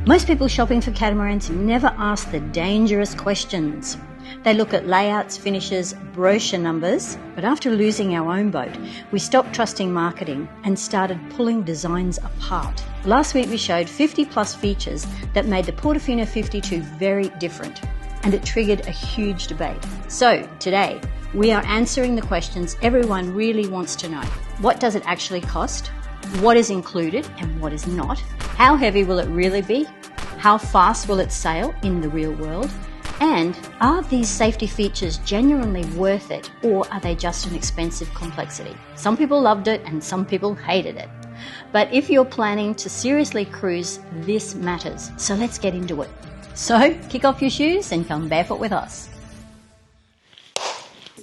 Most people shopping for catamarans never ask the dangerous questions. They look at layouts, finishes, brochure numbers, but after losing our own boat, we stopped trusting marketing and started pulling designs apart. Last week we showed 50 plus features that made the Portofino 52 very different, and it triggered a huge debate. So today, we are answering the questions everyone really wants to know. What does it actually cost? What is included and what is not? How heavy will it really be? How fast will it sail in the real world? And are these safety features genuinely worth it, or are they just an expensive complexity? Some people loved it and some people hated it. But if you're planning to seriously cruise, this matters. So let's get into it. So kick off your shoes and come barefoot with us.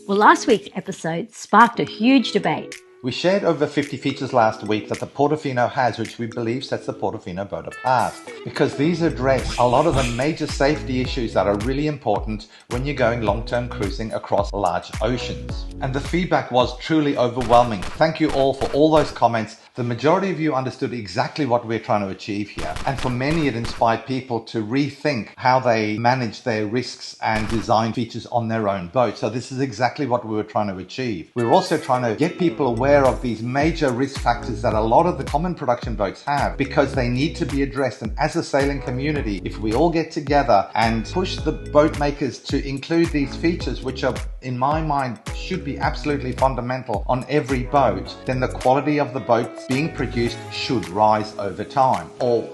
Well, last week's episode sparked a huge debate. We shared over 50 features last week that the Portofino has, which we believe sets the Portofino boat apart, because these address a lot of the major safety issues that are really important when you're going long-term cruising across large oceans. And the feedback was truly overwhelming. Thank you all for all those comments. The majority of you understood exactly what we're trying to achieve here. And for many, it inspired people to rethink how they manage their risks and design features on their own boat. So this is exactly what we were trying to achieve. We were also trying to get people aware of these major risk factors that a lot of the common production boats have, because they need to be addressed. And as a sailing community, if we all get together and push the boat makers to include these features, which are, in my mind, should be absolutely fundamental on every boat, then the quality of the boat being produced should rise over time. Or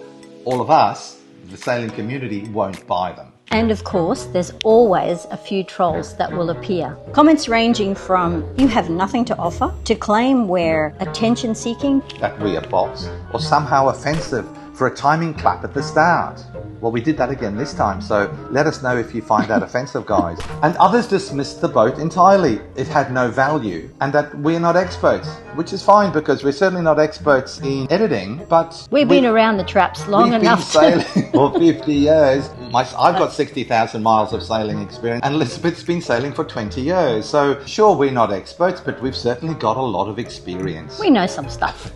all of us, the sailing community, won't buy them. And of course, there's always a few trolls that will appear. Comments ranging from "you have nothing to offer" to claim we're attention seeking, that we are bots, or somehow offensive for a timing clap at the start. Well, we did that again this time, so let us know if you find that offensive, guys. And others dismissed the boat entirely. It had no value, and that we're not experts, which is fine, because we're certainly not experts in editing, but we've been around the traps long enough. We've been sailing for 50 years. I've got 60,000 miles of sailing experience, and Elizabeth's been sailing for 20 years. So sure, we're not experts, but we've certainly got a lot of experience. We know some stuff.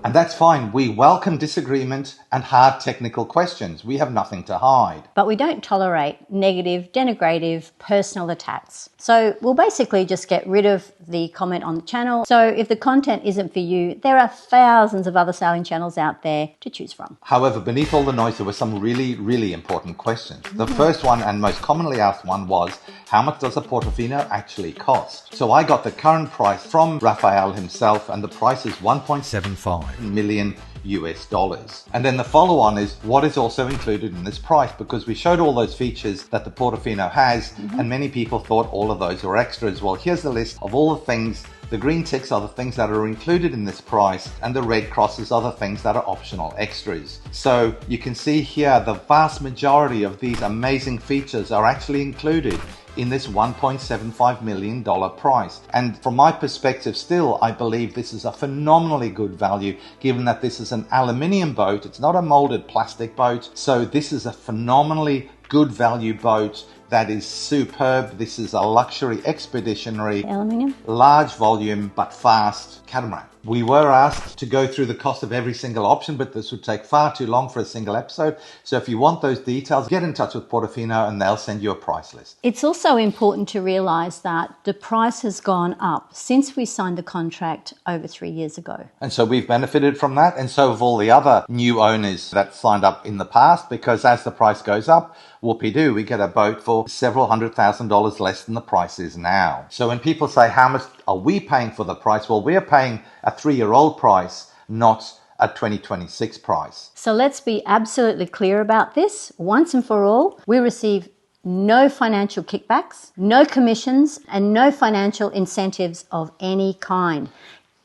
And that's fine. We welcome disagreement and hard technical questions. We have nothing to hide. But we don't tolerate negative, denigrative, personal attacks. So we'll basically just get rid of the comment on the channel. So if the content isn't for you, there are thousands of other sailing channels out there to choose from. However, beneath all the noise, there were some really, really important questions. The first one and most commonly asked one was, how much does a Portofino actually cost? So I got the current price from Raphael himself, and the price is 1.75 million US dollars. And then the follow on is, what is also included in this price? Because we showed all those features that the Portofino has, and many people thought all of those were extras. Well, here's the list of all the things. The green ticks are the things that are included in this price, and the red crosses are the things that are optional extras. So you can see here the vast majority of these amazing features are actually included in this $1.75 million price. And from my perspective, still, I believe this is a phenomenally good value, given that this is an aluminium boat. It's not a molded plastic boat. So this is a phenomenally good value boat that is superb. This is a luxury expeditionary, aluminium, large volume, but fast catamaran. We were asked to go through the cost of every single option, but this would take far too long for a single episode. So if you want those details, get in touch with Portofino and they'll send you a price list. It's also important to realise that the price has gone up since we signed the contract over 3 years ago. And so we've benefited from that, and so have all the other new owners that signed up in the past, because as the price goes up, whoopee-doo, we get a boat for several $100,000 less than the price is now. So when people say, how much are we paying for the price? Well, we're paying a 3-year-old price, not a 2026 price. So let's be absolutely clear about this. Once and for all, we receive no financial kickbacks, no commissions, and no financial incentives of any kind.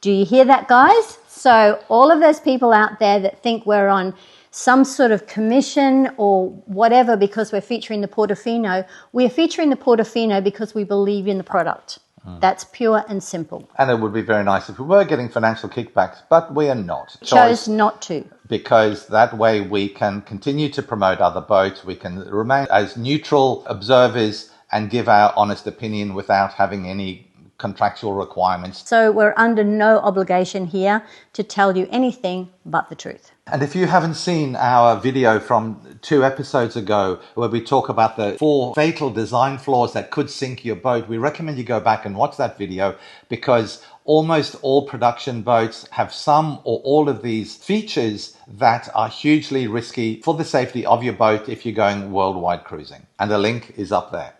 Do you hear that, guys? So all of those people out there that think we're on some sort of commission or whatever because we're featuring the Portofino, we're featuring the Portofino because we believe in the product. That's pure and simple. And it would be very nice if we were getting financial kickbacks, but we are not. Chose not to. Because that way we can continue to promote other boats. We can remain as neutral observers and give our honest opinion without having any contractual requirements. So we're under no obligation here to tell you anything but the truth. And if you haven't seen our video from 2 episodes ago where we talk about the 4 fatal design flaws that could sink your boat, we recommend you go back and watch that video, because almost all production boats have some or all of these features that are hugely risky for the safety of your boat if you're going worldwide cruising. And the link is up there.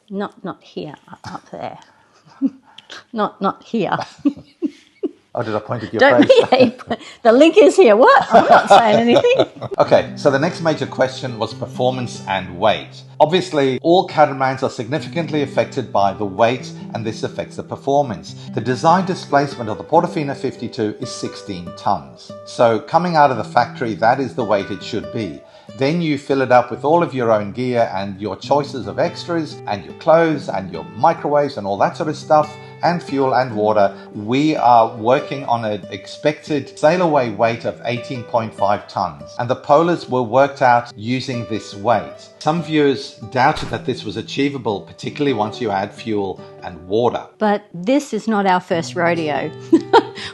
Not here, up there. not here. Oh, did I point at your face? The link is here. What? I'm not saying anything. Okay, so the next major question was performance and weight. Obviously, all catamarans are significantly affected by the weight, and this affects the performance. The design displacement of the Portofino 52 is 16 tons. So coming out of the factory, that is the weight it should be. Then you fill it up with all of your own gear and your choices of extras and your clothes and your microwaves and all that sort of stuff, and fuel and water. We are working on an expected sail away weight of 18.5 tons, and the polars were worked out using this weight. Some viewers doubted that this was achievable, particularly once you add fuel and water. But this is not our first rodeo.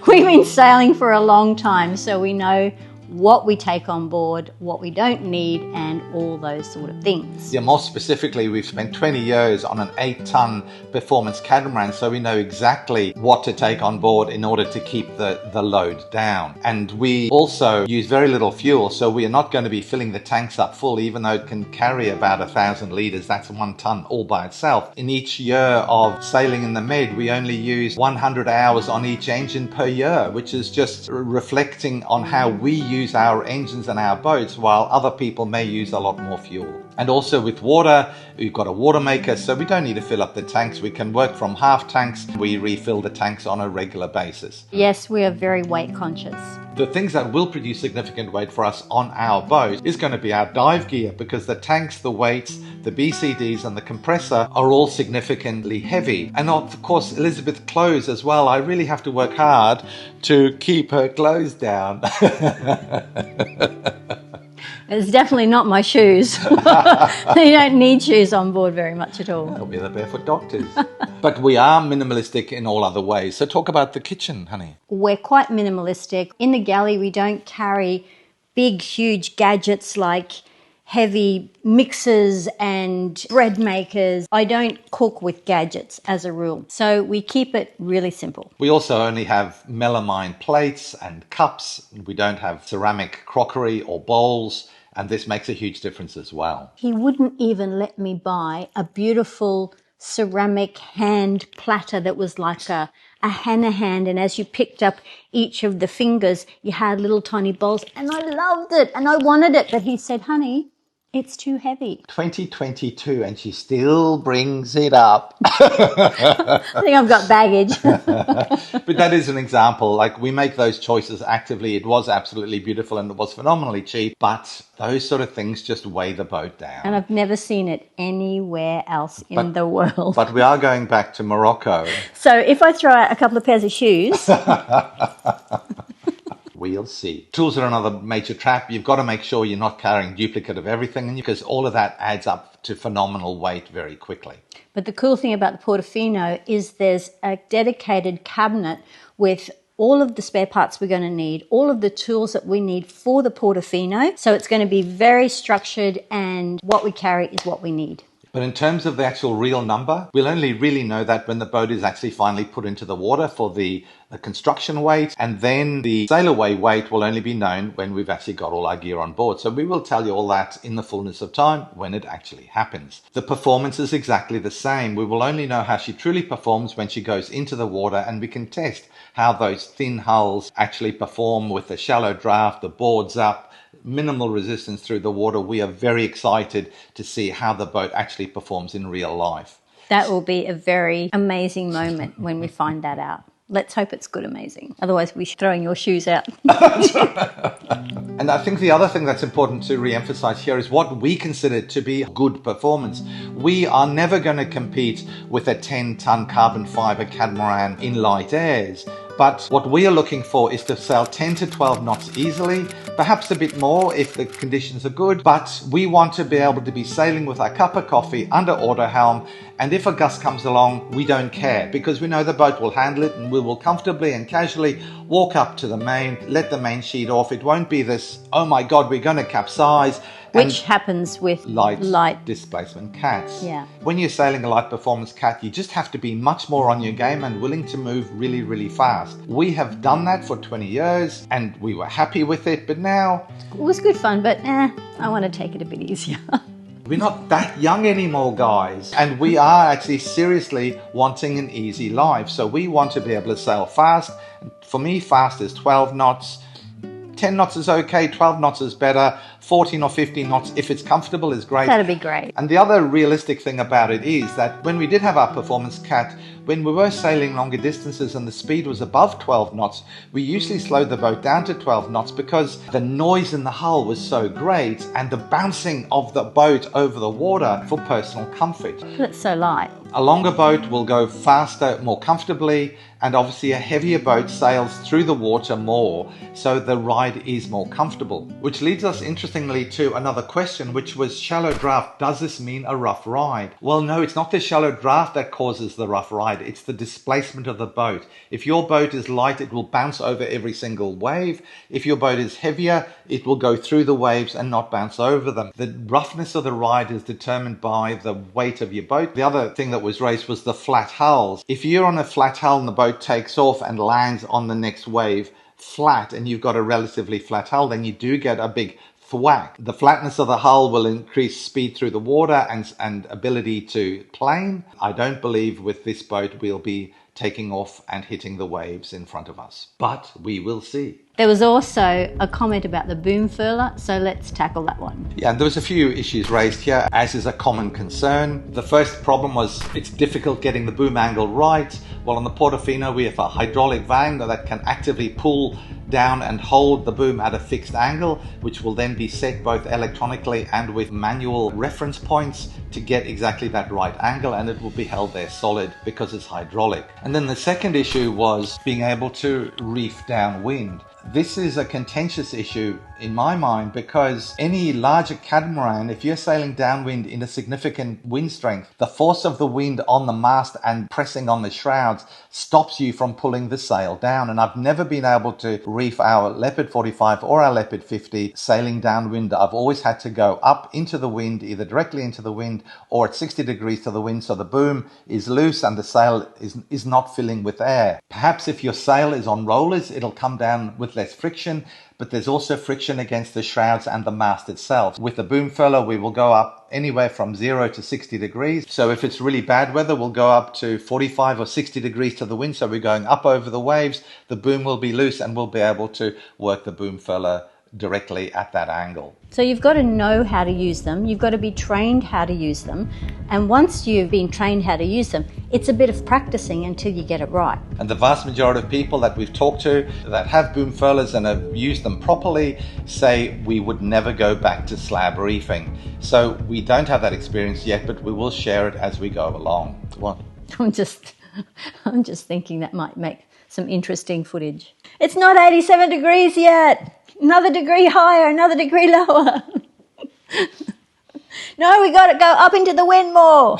We've been sailing for a long time, so we know what we take on board, what we don't need, and all those sort of things. Yeah, more specifically, we've spent 20 years on an 8-ton performance catamaran, so we know exactly what to take on board in order to keep the load down. And we also use very little fuel, so we are not going to be filling the tanks up full, even though it can carry about 1,000 litres. That's 1 ton all by itself. In each year of sailing in the Med, we only use 100 hours on each engine per year, which is just reflecting on how we use our engines and our boats, while other people may use a lot more fuel. And also with water, we've got a water maker, so we don't need to fill up the tanks. We can work from half tanks. We refill the tanks on a regular basis. Yes, we are very weight conscious. The things that will produce significant weight for us on our boat is going to be our dive gear, because the tanks, the weights, the BCDs and the compressor are all significantly heavy. And of course, Elizabeth's clothes as well. I really have to work hard to keep her clothes down. It's definitely not my shoes. You don't need shoes on board very much at all. They'll be the barefoot doctors. But we are minimalistic in all other ways. So talk about the kitchen, honey. We're quite minimalistic. In the galley, we don't carry big, huge gadgets like heavy mixers and bread makers. I don't cook with gadgets as a rule. So we keep it really simple. We also only have melamine plates and cups. We don't have ceramic crockery or bowls. And this makes a huge difference as well. He wouldn't even let me buy a beautiful ceramic hand platter that was like a Hannah hand, and as you picked up each of the fingers, you had little tiny bowls, and I loved it and I wanted it, but he said, honey, it's too heavy. 2022 and she still brings it up. I think I've got baggage. But that is an example. Like, we make those choices actively. It was absolutely beautiful and it was phenomenally cheap, but those sort of things just weigh the boat down. And I've never seen it anywhere else in the world. But we are going back to Morocco. So if I throw out a couple of pairs of shoes... We'll see. Tools are another major trap. You've got to make sure you're not carrying duplicate of everything, because all of that adds up to phenomenal weight very quickly. But the cool thing about the Portofino is there's a dedicated cabinet with all of the spare parts we're going to need, all of the tools that we need for the Portofino. So it's going to be very structured, and what we carry is what we need. But in terms of the actual real number, we'll only really know that when the boat is actually finally put into the water for the construction weight, and then the sail away weight will only be known when we've actually got all our gear on board. So we will tell you all that in the fullness of time when it actually happens. The performance is exactly the same. We will only know how she truly performs when she goes into the water, and we can test how those thin hulls actually perform with the shallow draft, the boards up, minimal resistance through the water. We are very excited to see how the boat actually performs in real life. That will be a very amazing moment when we find that out. Let's hope it's good amazing. Otherwise, we're throwing your shoes out. And I think the other thing that's important to re-emphasize here is what we consider to be good performance. We are never going to compete with a 10-ton carbon fiber catamaran in light airs. But what we are looking for is to sail 10 to 12 knots easily, perhaps a bit more if the conditions are good, but we want to be able to be sailing with our cup of coffee under auto helm, and if a gust comes along, we don't care because we know the boat will handle it and we will comfortably and casually walk up to the main, let the main sheet off. It won't be this, oh my God, we're going to capsize. Which happens with light displacement cats. Yeah. When you're sailing a light performance cat, you just have to be much more on your game and willing to move really, really fast. We have done that for 20 years and we were happy with it, but now... It was good fun, but I want to take it a bit easier. We're not that young anymore, guys. And we are actually seriously wanting an easy life. So we want to be able to sail fast. For me, fast is 12 knots. 10 knots is okay, 12 knots is better, 14 or 15 knots, if it's comfortable, is great. That'd be great. And the other realistic thing about it is that when we did have our performance cat, when we were sailing longer distances and the speed was above 12 knots, we usually slowed the boat down to 12 knots because the noise in the hull was so great and the bouncing of the boat over the water for personal comfort. It's so light. A longer boat will go faster, more comfortably, and obviously a heavier boat sails through the water more, so the ride is more comfortable. Which leads us interestingly to another question, which was shallow draft. Does this mean a rough ride? Well, no, it's not the shallow draft that causes the rough ride. It's the displacement of the boat. If your boat is light, it will bounce over every single wave. If your boat is heavier, it will go through the waves and not bounce over them. The roughness of the ride is determined by the weight of your boat. The other thing that was raised was the flat hulls. If you're on a flat hull and the boat takes off and lands on the next wave flat and you've got a relatively flat hull, then you do get a big thwack. The flatness of the hull will increase speed through the water and ability to plane. I don't believe with this boat we'll be taking off and hitting the waves in front of us, but we will see. There was also a comment about the boom furler, so let's tackle that one. Yeah, and there was a few issues raised here, as is a common concern. The first problem was it's difficult getting the boom angle right. Well, on the Portofino, we have a hydraulic vang that can actively pull down and hold the boom at a fixed angle, which will then be set both electronically and with manual reference points to get exactly that right angle, and it will be held there solid because it's hydraulic. And then the second issue was being able to reef downwind. This is a contentious issue in my mind because any larger catamaran, if you're sailing downwind in a significant wind strength, the force of the wind on the mast and pressing on the shrouds stops you from pulling the sail down. And I've never been able to reef our Leopard 45 or our Leopard 50 sailing downwind. I've always had to go up into the wind, either directly into the wind or at 60 degrees to the wind, so the boom is loose and the sail is not filling with air. Perhaps if your sail is on rollers, it'll come down with less friction, but there's also friction against the shrouds and the mast itself. With the boom furler, we will go up anywhere from 0 to 60 degrees. So if it's really bad weather, we'll go up to 45 or 60 degrees to the wind. So we're going up over the waves. The boom will be loose and we'll be able to work the boom furler directly at that angle. So you've got to know how to use them. You've got to be trained how to use them. And once you've been trained how to use them, it's a bit of practicing until you get it right. And the vast majority of people that we've talked to that have boom furlers and have used them properly say we would never go back to slab reefing. So we don't have that experience yet, but we will share it as we go along. What? I'm just thinking that might make some interesting footage. It's not 87 degrees yet. Another degree higher, another degree lower. No, we got to go up into the wind more.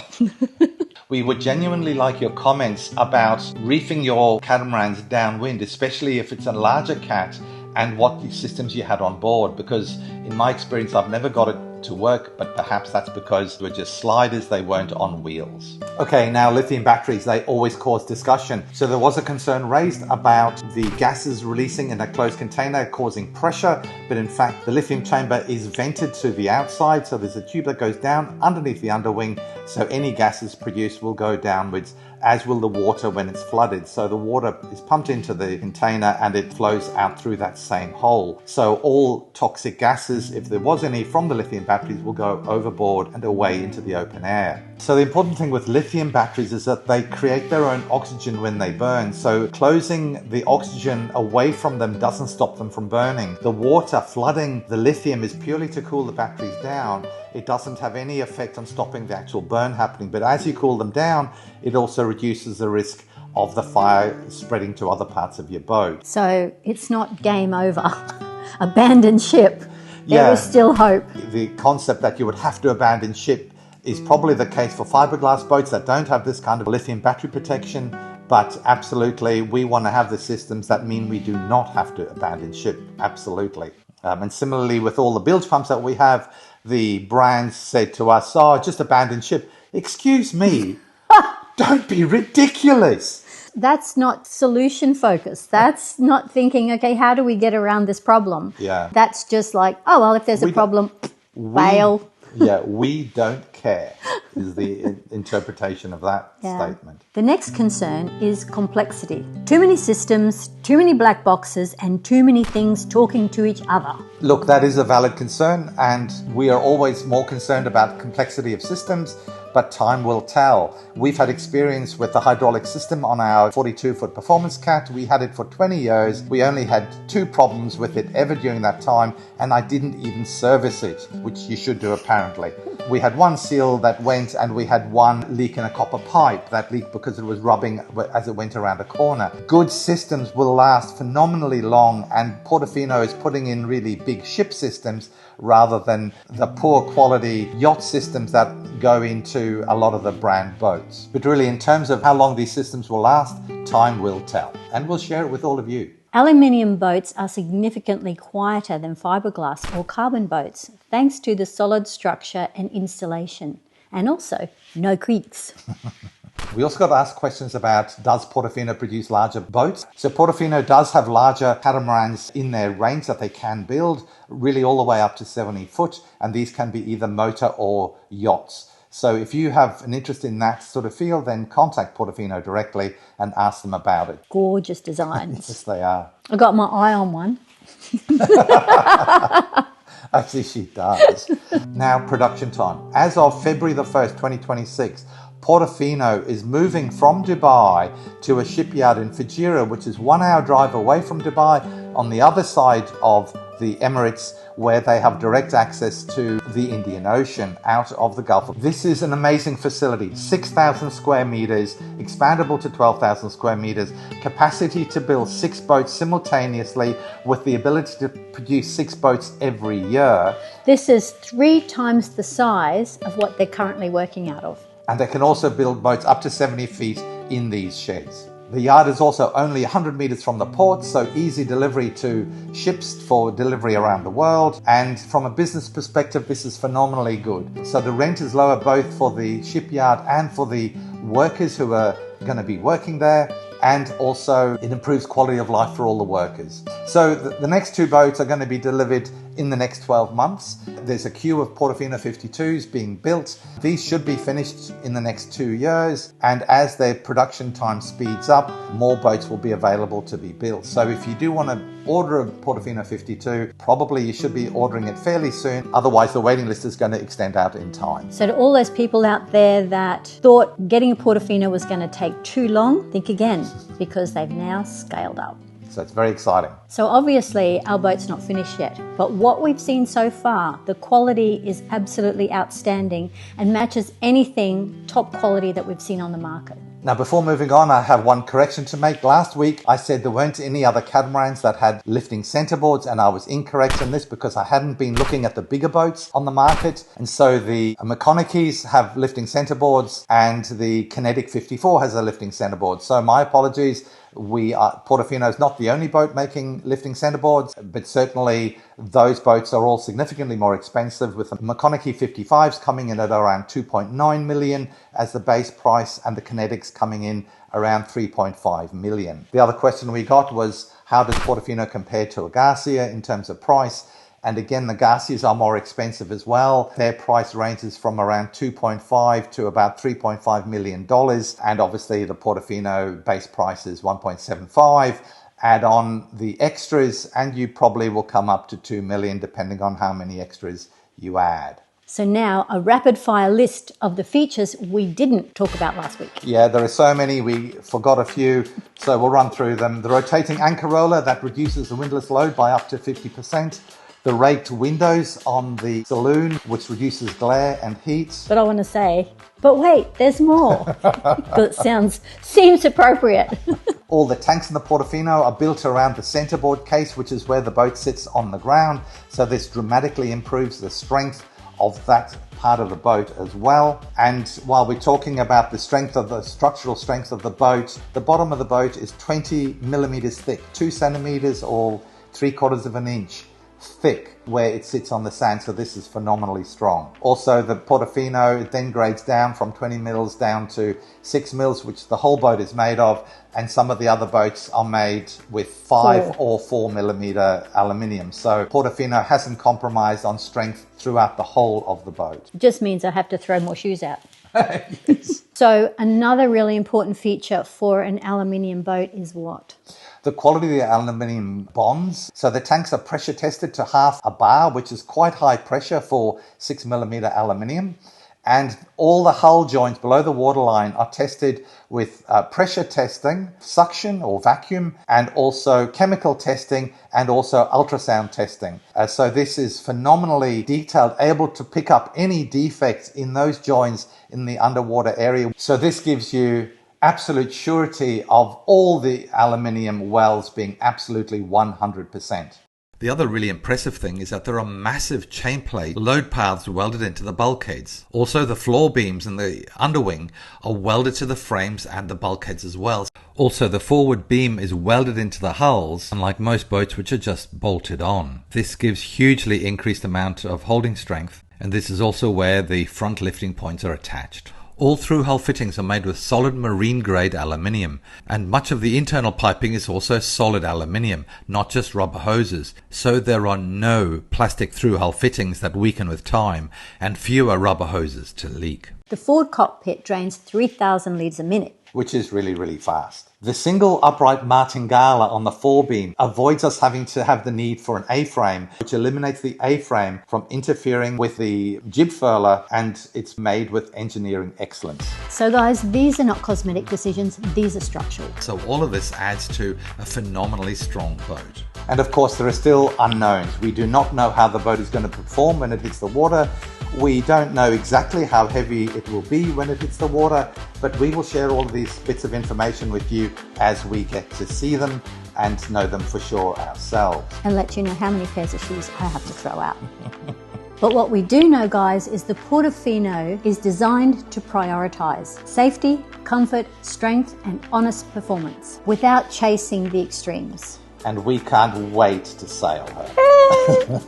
We would genuinely like your comments about reefing your catamarans downwind, especially if it's a larger cat, and what the systems you had on board, because in my experience I've never got it to work, but perhaps that's because they were just sliders, they weren't on wheels. Okay, now lithium batteries, they always cause discussion. So there was a concern raised about the gases releasing in a closed container causing pressure, but in fact the lithium chamber is vented to the outside, so there's a tube that goes down underneath the underwing, so any gases produced will go downwards, as will the water when it's flooded. So the water is pumped into the container and it flows out through that same hole. So all toxic gases, if there was any from the lithium batteries, will go overboard and away into the open air. So the important thing with lithium batteries is that they create their own oxygen when they burn. So closing the oxygen away from them doesn't stop them from burning. The water flooding the lithium is purely to cool the batteries down. It doesn't have any effect on stopping the actual burn happening. But as you cool them down, it also reduces the risk of the fire spreading to other parts of your boat. So it's not game over. Abandoned ship. There is still hope. The concept that you would have to abandon ship is probably the case for fiberglass boats that don't have this kind of lithium battery protection. But absolutely, we want to have the systems that mean we do not have to abandon ship. Absolutely. And similarly, with all the bilge pumps that we have, the brands said to us, oh, just abandon ship. Excuse me, don't be ridiculous. That's not solution focused. That's not thinking, okay, how do we get around this problem? Yeah. That's just like, oh, well, if there's a problem, bail. We don't care is the interpretation of that statement. The next concern is complexity. Too many systems, too many black boxes, and too many things talking to each other. Look, that is a valid concern, and we are always more concerned about complexity of systems, but time will tell. We've had experience with the hydraulic system on our 42-foot performance cat. We had it for 20 years. We only had 2 problems with it ever during that time, and I didn't even service it, which you should do apparently. We had 1 seal that went, and we had 1 leak in a copper pipe that leaked because it was rubbing as it went around a corner. Good systems will last phenomenally long, and Portofino is putting in really big ship systems rather than the poor quality yacht systems that go into a lot of the brand boats. But really, in terms of how long these systems will last, time will tell. And we'll share it with all of you. Aluminium boats are significantly quieter than fiberglass or carbon boats, thanks to the solid structure and installation. And also, no creaks. We also got asked questions about, does Portofino produce larger boats? So Portofino does have larger catamarans in their range that they can build, really all the way up to 70 foot, and these can be either motor or yachts. So if you have an interest in that sort of field, then contact Portofino directly and ask them about it. Gorgeous designs. Yes, they are. I got my eye on one. Actually, she does. Now, production time. As of February the 1st, 2026, Portofino is moving from Dubai to a shipyard in Fujairah, which is 1 hour drive away from Dubai, on the other side of the Emirates, where they have direct access to the Indian Ocean out of the Gulf. This is an amazing facility, 6,000 square meters, expandable to 12,000 square meters, capacity to build 6 boats simultaneously with the ability to produce 6 boats every year. This is 3 times the size of what they're currently working out of. And they can also build boats up to 70 feet in these sheds. The yard is also only 100 meters from the port, so easy delivery to ships for delivery around the world. And from a business perspective, this is phenomenally good. So the rent is lower both for the shipyard and for the workers who are going to be working there. And also it improves quality of life for all the workers. So the next 2 boats are going to be delivered in the next 12 months. There's a queue of Portofino 52s being built. These should be finished in the next 2 years. And as their production time speeds up, more boats will be available to be built. So if you do want to order a Portofino 52, probably you should be ordering it fairly soon. Otherwise, the waiting list is going to extend out in time. So to all those people out there that thought getting a Portofino was going to take too long, think again, because they've now scaled up. So it's very exciting. So obviously our boat's not finished yet, but what we've seen so far, the quality is absolutely outstanding and matches anything top quality that we've seen on the market. Now, before moving on, I have one correction to make. Last week, I said there weren't any other catamarans that had lifting centerboards, and I was incorrect in this because I hadn't been looking at the bigger boats on the market. And so the Makonikis have lifting centerboards, and the Kinetic 54 has a lifting centerboard. So my apologies. Portofino is not the only boat making lifting centerboards, but certainly those boats are all significantly more expensive, with the Makoniki 55s coming in at around 2.9 million as the base price, and the Kinetics coming in around 3.5 million. The other question we got was, how does Portofino compare to a Garcia in terms of price? And again, the Garcias are more expensive as well. Their price ranges from around 2.5 to about $3.5 million. And obviously the Portofino base price is 1.75. Add on the extras and you probably will come up to 2 million, depending on how many extras you add. So now a rapid fire list of the features we didn't talk about last week. Yeah, there are so many, we forgot a few, so we'll run through them. The rotating anchor roller that reduces the windlass load by up to 50%. The raked windows on the saloon, which reduces glare and heat. But I want to say, but wait, there's more. Because it seems appropriate. All the tanks in the Portofino are built around the centerboard case, which is where the boat sits on the ground. So this dramatically improves the strength of that part of the boat as well. And while we're talking about the structural strength of the boat, the bottom of the boat is 20 millimeters thick, 2 centimeters or 3/4 of an inch thick where it sits on the sand, so this is phenomenally strong. Also, the Portofino then grades down from 20 mils down to 6 mils, which the whole boat is made of, and some of the other boats are made with 5 or 4 millimeter aluminium. So Portofino hasn't compromised on strength throughout the whole of the boat. It just means I have to throw more shoes out. Yes. So another really important feature for an aluminium boat is what? The quality of the aluminium bonds. So the tanks are pressure tested to half a bar, which is quite high pressure for 6 millimeter aluminium. And all the hull joints below the waterline are tested with pressure testing, suction or vacuum, and also chemical testing and also ultrasound testing. So this is phenomenally detailed, able to pick up any defects in those joints in the underwater area. So this gives you absolute surety of all the aluminium wells being absolutely 100%. The other really impressive thing is that there are massive chain plate load paths welded into the bulkheads. Also, the floor beams and the underwing are welded to the frames and the bulkheads as well. Also, the forward beam is welded into the hulls, unlike most boats which are just bolted on. This gives hugely increased amount of holding strength, and this is also where the front lifting points are attached. All through hull fittings are made with solid marine grade aluminium, and much of the internal piping is also solid aluminium, not just rubber hoses, so there are no plastic through hull fittings that weaken with time and fewer rubber hoses to leak. The forward cockpit drains 3,000 litres a minute, which is really, really fast. The single upright martingala on the forebeam avoids us having to have the need for an A-frame, which eliminates the A-frame from interfering with the jib furler, and it's made with engineering excellence. So guys, these are not cosmetic decisions, these are structural. So all of this adds to a phenomenally strong boat. And of course, there are still unknowns. We do not know how the boat is going to perform when it hits the water. We don't know exactly how heavy it will be when it hits the water, but we will share all of these bits of information with you as we get to see them and know them for sure ourselves. And let you know how many pairs of shoes I have to throw out. But what we do know, guys, is the Portofino is designed to prioritise safety, comfort, strength and honest performance without chasing the extremes. And we can't wait to sail her.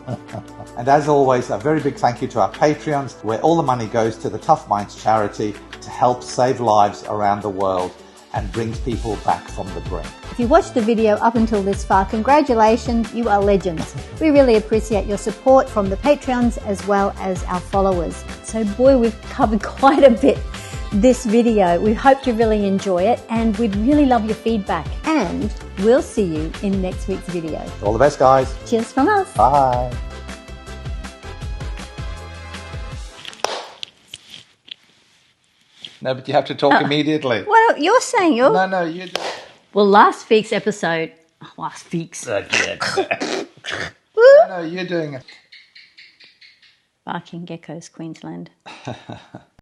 And as always, a very big thank you to our Patreons, where all the money goes to the Tough Minds charity to help save lives around the world and brings people back from the brink. If you watched the video up until this far, congratulations, you are legends. We really appreciate your support from the Patreons as well as our followers. So boy, we've covered quite a bit this video. We hope you really enjoy it, and we'd really love your feedback. And we'll see you in next week's video. All the best, guys. Cheers from us. Bye. No, but you have to talk immediately. Well, you're saying you're... No, you do. Well, last week's... No, you're doing it. Barking geckos, Queensland.